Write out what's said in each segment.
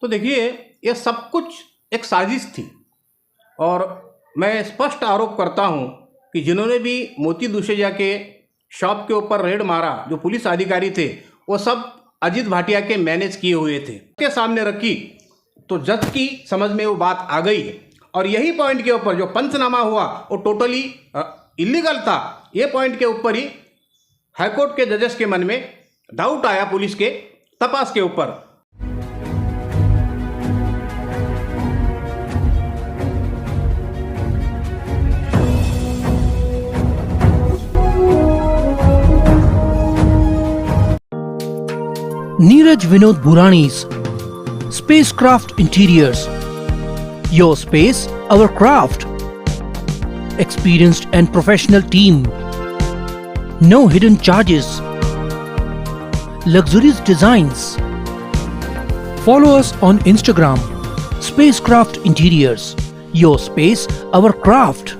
तो देखिए, ये सब कुछ एक साजिश थी और मैं स्पष्ट आरोप करता हूं कि जिन्होंने भी मोती दुसेजा के शॉप के ऊपर रेड मारा, जो पुलिस अधिकारी थे, वो सब अजीत भाटिया के मैनेज किए हुए थे। के सामने रखी तो जज की समझ में वो बात आ गई है और यही पॉइंट के ऊपर जो पंचनामा हुआ वो टोटली इलीगल था। ये पॉइंट के ऊपर ही हाईकोर्ट के जजेस के मन में डाउट आया पुलिस के तपास के ऊपर। Neeraj Vinod Burani's Spacecraft Interiors. Your space, our craft. Experienced and professional team. No hidden charges. Luxurious designs. Follow us on Instagram. Spacecraft Interiors. Your space, our craft.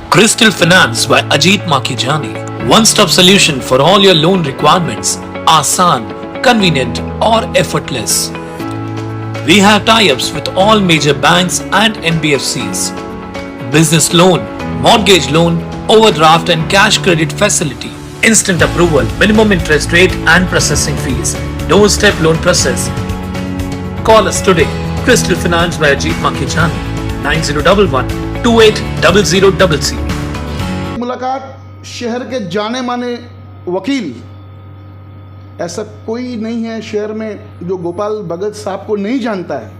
Crystal Finance by Ajit Makijani. One-stop solution for all your loan requirements. Asan, convenient or effortless. We have tie-ups with all major banks and NBFCs. Business loan, mortgage loan, overdraft and cash credit facility. Instant approval, minimum interest rate and processing fees. Doorstep loan process. Call us today. Crystal Finance by Ajit Makijani. 9011-280000. मुलाकात शहर के जाने माने वकील, ऐसा कोई नहीं है शहर में जो गोपाल भगत साहब को नहीं जानता है।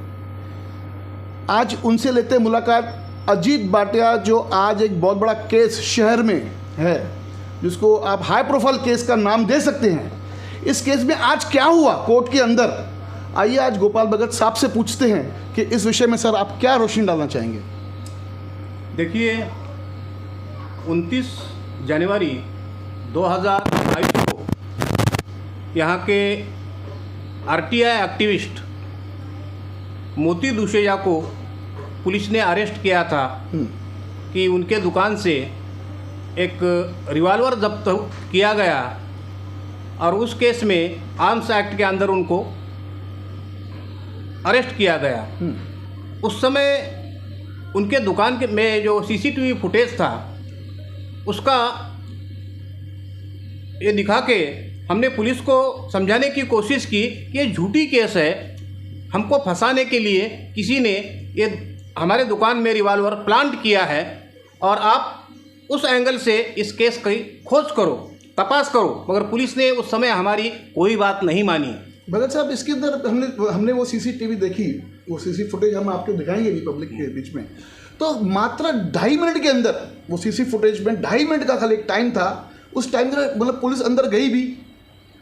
आज उनसे लेते हैं मुलाकात। अजीत भाटिया जो आज एक बहुत बड़ा केस शहर में है, जिसको आप हाई प्रोफाइल केस का नाम दे सकते हैं। इस केस में आज क्या हुआ कोर्ट के अंदर, आइए आज गोपाल भगत साहब से पूछते हैं कि इस विषय में सर आप क्या रोशनी डालना चाहेंगे। देखिए, 29 जनवरी 2022 को यहाँ के आरटीआई एक्टिविस्ट मोती दुसेजा को पुलिस ने अरेस्ट किया था कि उनके दुकान से एक रिवॉल्वर जब्त किया गया और उस केस में आर्म्स एक्ट के अंदर उनको अरेस्ट किया गया। उस समय उनके दुकान के में जो सीसीटीवी फुटेज था उसका ये दिखा के हमने पुलिस को समझाने की कोशिश की कि ये झूठी केस है, हमको फंसाने के लिए किसी ने ये हमारे दुकान में रिवॉल्वर प्लांट किया है और आप उस एंगल से इस केस की खोज करो, तपास करो। मगर पुलिस ने उस समय हमारी कोई बात नहीं मानी। भगत साहब, इसके अंदर हमने वो सीसीटीवी देखी, वो सीसी फुटेज हम आपको दिखाएंगे भी पब्लिक के बीच में। तो मात्र 2.5 मिनट के अंदर वो सीसी फुटेज में 2.5 मिनट का खाली एक टाइम था। उस टाइम में मतलब पुलिस अंदर गई भी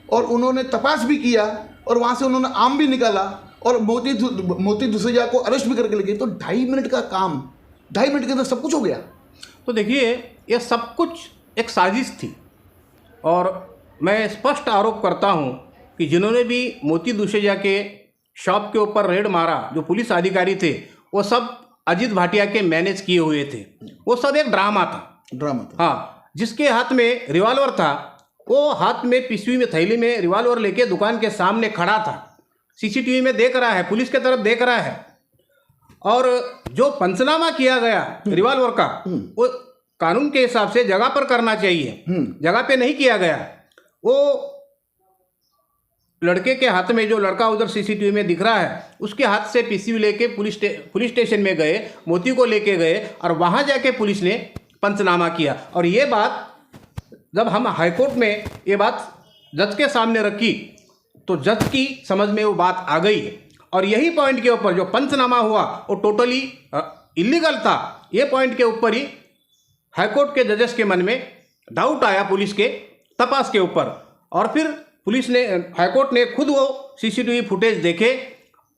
और उन्होंने तपास भी किया और वहाँ से उन्होंने आम भी निकाला और मोती दुसेजा को अरेस्ट भी करके ले गए। तो 2.5 मिनट का काम, 2.5 मिनट के अंदर सब कुछ हो गया। तो देखिए, ये सब कुछ एक साजिश थी और मैं स्पष्ट आरोप करता हूँ कि जिन्होंने भी मोती दुसेजा के शॉप के ऊपर रेड मारा, जो पुलिस अधिकारी थे, वो सब अजीत भाटिया के मैनेज किए हुए थे। वो सब एक ड्रामा था। हाँ, जिसके हाथ में रिवॉल्वर था वो हाथ में पिस्वी में थैली में रिवॉल्वर लेके दुकान के सामने खड़ा था, सीसीटीवी में देख रहा है, पुलिस के तरफ देख रहा है। और जो पंचनामा किया गया रिवॉल्वर का, वो कानून के हिसाब से जगह पर करना चाहिए, जगह पे नहीं किया गया। वो लड़के के हाथ में, जो लड़का उधर सीसीटीवी में दिख रहा है, उसके हाथ से पिस्वी लेके पुलिस स्टेशन में गए, मोती को लेके गए और वहाँ जाके पुलिस ने पंचनामा किया। और ये बात जब हम हाईकोर्ट में ये बात जज के सामने रखी तो जज की समझ में वो बात आ गई और यही पॉइंट के ऊपर जो पंचनामा हुआ वो टोटली इलीगल था। ये पॉइंट के ऊपर ही हाईकोर्ट के जजेस के मन में डाउट आया पुलिस के तपास के ऊपर और फिर हाईकोर्ट ने खुद वो सीसीटीवी फुटेज देखे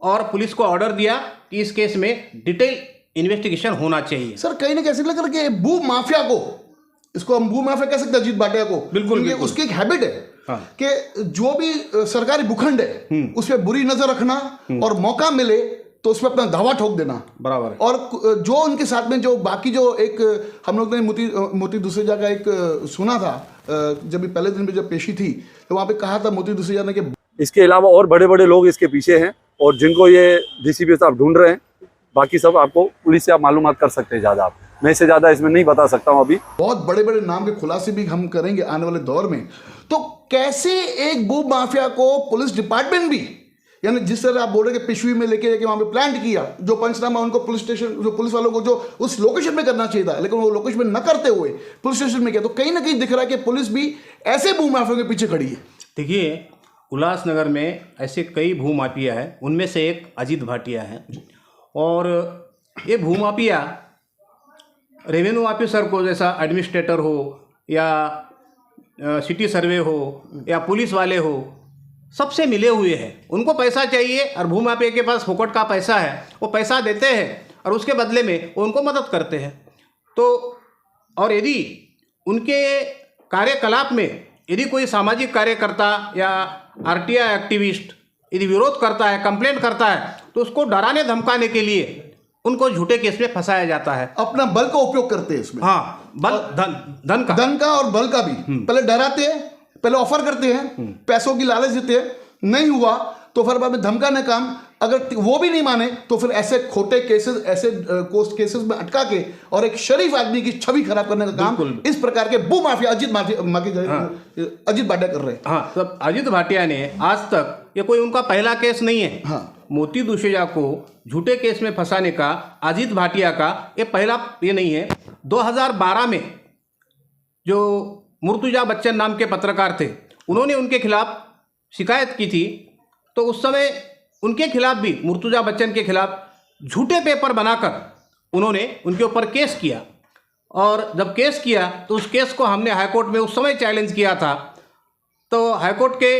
और पुलिस को ऑर्डर दिया कि इस केस में डिटेल इन्वेस्टिगेशन होना चाहिए। सर, कहीं ना कैसे लग रहा है कि भू माफिया को, इसको हम भू माफिया कह सकते हैं अजीत भाटिया को। बिल्कुल। उसकी एक हैबिट है कि जो भी सरकारी भूखंड है उस पर बुरी नजर रखना और मौका मिले तो उसमें अपना धावा ठोक देना बराबर है। और जो उनके साथ में जो बाकी जो एक हम लोग ने मोती दुसेजा का एक सुना था, जब भी पहले दिन में जब पेशी थी तो वहाँ पे कहा था मोती दुसेजा ने कि इसके अलावा और बड़े बड़े लोग इसके पीछे हैं और जिनको ये डीसीपी साहब ढूंढ रहे हैं। बाकी सब आपको पुलिस से आप मालूमात कर सकते हैं ज़्यादा। आप मैं इससे ज़्यादा इसमें नहीं बता सकता हूँ अभी। बहुत बड़े बड़े नाम के खुलासे भी हम करेंगे आने वाले दौर में। तो कैसे एक भू माफिया को पुलिस डिपार्टमेंट भी, यानी जिस तरह आप बोल रहे हैं कि पिशवी में लेके जाके वहां पे प्लांट किया, जो पंचनामा उनको पुलिस स्टेशन, जो पुलिस वालों को जो उस लोकेशन में करना चाहिए था, लेकिन वो लोकेशन में न करते हुए पुलिस स्टेशन में किया, तो कहीं ना कहीं दिख रहा है कि पुलिस भी ऐसे भू माफियों के पीछे खड़ी है। देखिए, उल्लासनगर में ऐसे कई भू माफिया हैं, उनमें से एक अजीत भाटिया है। और ये भू माफिया रेवेन्यू ऑफिसर को, जैसा एडमिनिस्ट्रेटर हो या सिटी सर्वे हो या पुलिस वाले हो, सबसे मिले हुए हैं। उनको पैसा चाहिए और भू माफिया के पास फोकट का पैसा है, वो पैसा देते हैं और उसके बदले में वो उनको मदद करते हैं। तो और यदि उनके कार्यकलाप में यदि कोई सामाजिक कार्यकर्ता या आरटीआई एक्टिविस्ट यदि विरोध करता है, कंप्लेंट करता है, तो उसको डराने धमकाने के लिए उनको झूठे केस में फंसाया जाता है। अपना बल का उपयोग करते हैं इसमें। हाँ, बल, धन का और बल का भी। पहले डराते हैं, पहले ऑफर करते हैं, पैसों की लालच देते हैं, नहीं हुआ तो फिर बाद में धमकाने काम, अगर वो भी नहीं माने तो फिर ऐसे खोटे केसेस, ऐसे कोर्ट केसेस में अटका के और एक शरीफ आदमी की छवि खराब करने का काम इस प्रकार के भू माफिया अजीत भाटिया कर रहे हैं। हाँ, तब अजीत भाटिया ने आज तक, ये कोई उनका पहला केस नहीं है। हाँ, मोती दुशेजा को झूठे केस में फंसाने का अजीत भाटिया का ये पहला ये नहीं है। 2012 में जो मुर्तुजा बच्चन नाम के पत्रकार थे, उन्होंने उनके खिलाफ शिकायत की थी, तो उस समय उनके खिलाफ भी, मुर्तुजा बच्चन के खिलाफ झूठे पेपर बनाकर उन्होंने उनके ऊपर केस किया। और जब केस किया तो उस केस को हमने हाईकोर्ट में उस समय चैलेंज किया था। तो हाईकोर्ट के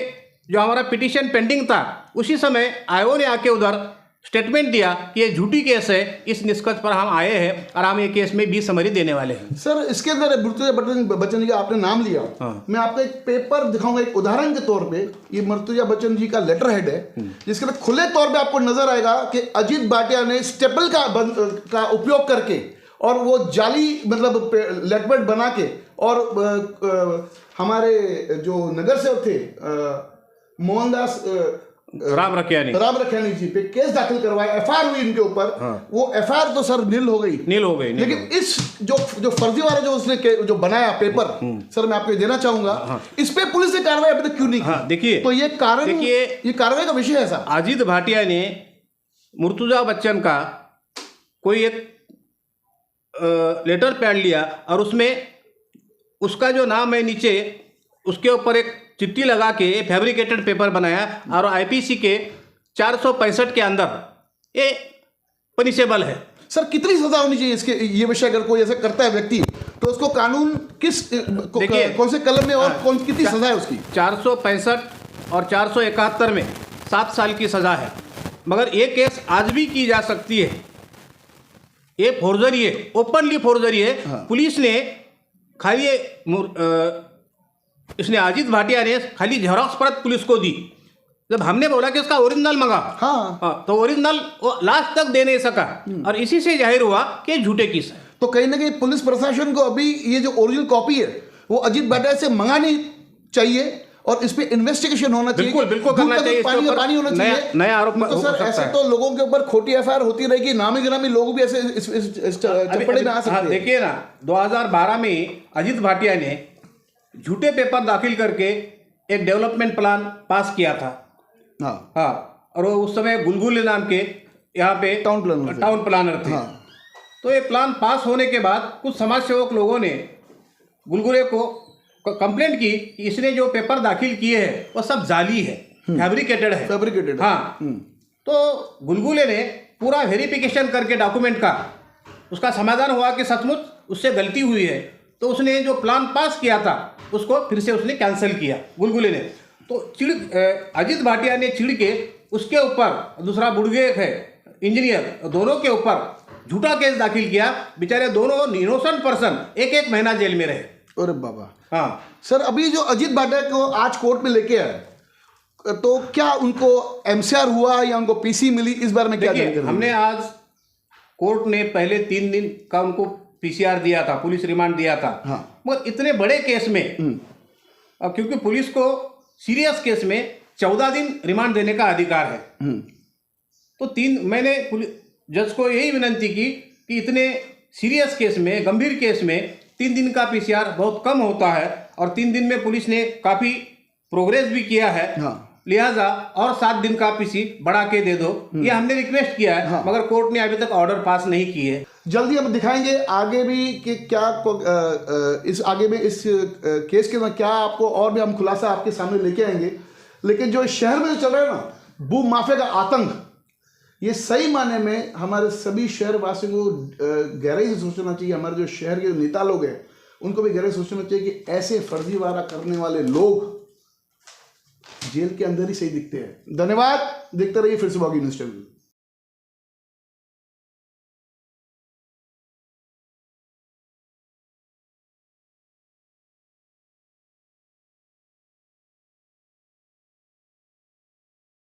जो हमारा पिटीशन पेंडिंग था, उसी समय आयोग ने आके उधर स्टेटमेंट दिया कि ये झूठी केस है। इस निष्कर्ष पर हम आए हैं और हम ये केस में 20 समरी देने वाले हैं। सर, इसके अंदर मुर्तुजा बच्चन जी का आपने नाम लिया। हाँ। मैं आपको एक पेपर दिखाऊंगा एक उदाहरण के तौर पे। ये मुर्तुजा बच्चन जी का लेटर हेड है, जिसके अंदर खुले तौर पे आपको नजर आएगा कि अजीत भाटिया ने स्टेपल का उपयोग करके और वो जाली मतलब लेटरपेड बना के और हमारे जो नगर सेवक थे मोहनदास राम रखियानी जी पे केस दाखिल करवाया, एफआईआर हुई इनके ऊपर। हाँ। वो एफआईआर तो सर नील हो गई। लेकिन इस जो फर्जीवाड़ा जो उसने जो बनाया पेपर, सर मैं आपको देना चाहूंगा। हाँ। इस पे पुलिस ने कार्रवाई अभी तक क्यों नहीं की? हाँ, देखिए, तो ये कारण, ये कार्रवाई का विषय है। सर, अजीत भाटिया ने मुर्तुजा बच्चन का कोई एक लेटर पैड लिया और उसमें उसका जो नाम है नीचे, उसके ऊपर एक चिट्ठी लगा के फैब्रिकेटेड पेपर बनाया और आईपीसी के 465 के अंदर ये पनिशेबल है। सर, कितनी सजा होनी चाहिए इसके, ये विषय अगर कोई ऐसा करता है व्यक्ति, तो उसको कानून किस कौन से कलम में और कितनी सजा है उसकी? 465 और 471 में 7 साल की सजा है। मगर ये केस आज भी की जा सकती है। ये फोर्जरी है, ओपनली फोर्जरी है। हाँ। पुलिस ने खाली इसने अजीत भाटिया ने खाली झेरॉक्स प्रत पुलिस को दी। जब हमने बोला कि उसका ओरिजिनल मंगा, हाँ, तो ओरिजिनल वो लास्ट तक दे नहीं सका और इसी से जाहिर हुआ कि झूठे केस है। तो कहीं ना कहीं पुलिस प्रशासन को अभी ये जो ओरिजिनल कॉपी है वो अजीत भाटिया से मंगानी चाहिए और इस पे इन्वेस्टिगेशन होना चाहिए। बिल्कुल करना चाहिए। पानी होना चाहिए। नया आरोप तो सर, ऐसे तो लोगों के ऊपर खोटी एफआईआर होती रहेगी, नामी गिरामी लोग भी ऐसे इस चप्पड़े में आ सकते हैं। देखिए ना, 2012 में अजीत भाटिया ने झूठे पेपर दाखिल करके एक डेवलपमेंट प्लान पास किया था। हाँ, और वो उस समय गुलगुले नाम के यहाँ पे टाउन प्लानर थे। हाँ। तो ये प्लान पास होने के बाद कुछ समाज सेवक लोगों ने गुलगुले को कंप्लेंट की कि इसने जो पेपर दाखिल किए हैं वो सब जाली है, फैब्रिकेटेड है। हाँ, तो गुलगुले ने पूरा वेरिफिकेशन करके डॉक्यूमेंट का उसका समाधान हुआ कि सचमुच उससे गलती हुई है। तो उसने जो प्लान पास किया था उसको फिर से उसने कैंसिल किया गुलगुले ने। तो अजीत भाटिया ने चिढ़ के उसके ऊपर, दूसरा बुड़गे है इंजीनियर, दोनों के ऊपर झूठा केस दाखिल किया। बेचारे दोनों इनोसेंट पर्सन 1-1 महीना जेल में रहे। अरे बाबा। हाँ सर, अभी जो अजीत भाटिया को आज कोर्ट में लेके आए, तो क्या उनको एमसीआर हुआ या उनको पीसी मिली, इस बारे में क्या जानकारी? हमने आज कोर्ट ने पहले 3 दिन का उनको पीसीआर दिया था, पुलिस रिमांड दिया था। हाँ। मगर इतने बड़े केस में, क्योंकि पुलिस को सीरियस केस में 14 दिन रिमांड देने का अधिकार है। तो मैंने जज को यही विनंती की कि इतने सीरियस केस में, गंभीर केस में 3 दिन का पीसीआर बहुत कम होता है और 3 दिन में पुलिस ने काफ़ी प्रोग्रेस भी किया है। लिहाजा और 7 दिन का पीसी बढ़ा के दे दो, ये हमने रिक्वेस्ट किया है। मगर कोर्ट ने अभी तक ऑर्डर पास नहीं किए है। जल्दी हम दिखाएंगे आगे भी कि क्या इस आगे में इस केस के अंदर क्या आपको और भी हम खुलासा आपके सामने लेके आएंगे। लेकिन जो शहर में चल रहा है ना भू माफिया का आतंक, ये सही माने में हमारे सभी शहर वासियों को गहराई से सोचना चाहिए। हमारे जो शहर के नेता लोग हैं उनको भी गहराई सोचना चाहिए कि ऐसे फर्जीवाड़ा करने वाले लोग जेल के अंदर ही सही दिखते हैं। धन्यवाद, देखते रहिए फिर से बॉगी न्यूज़ चैनल।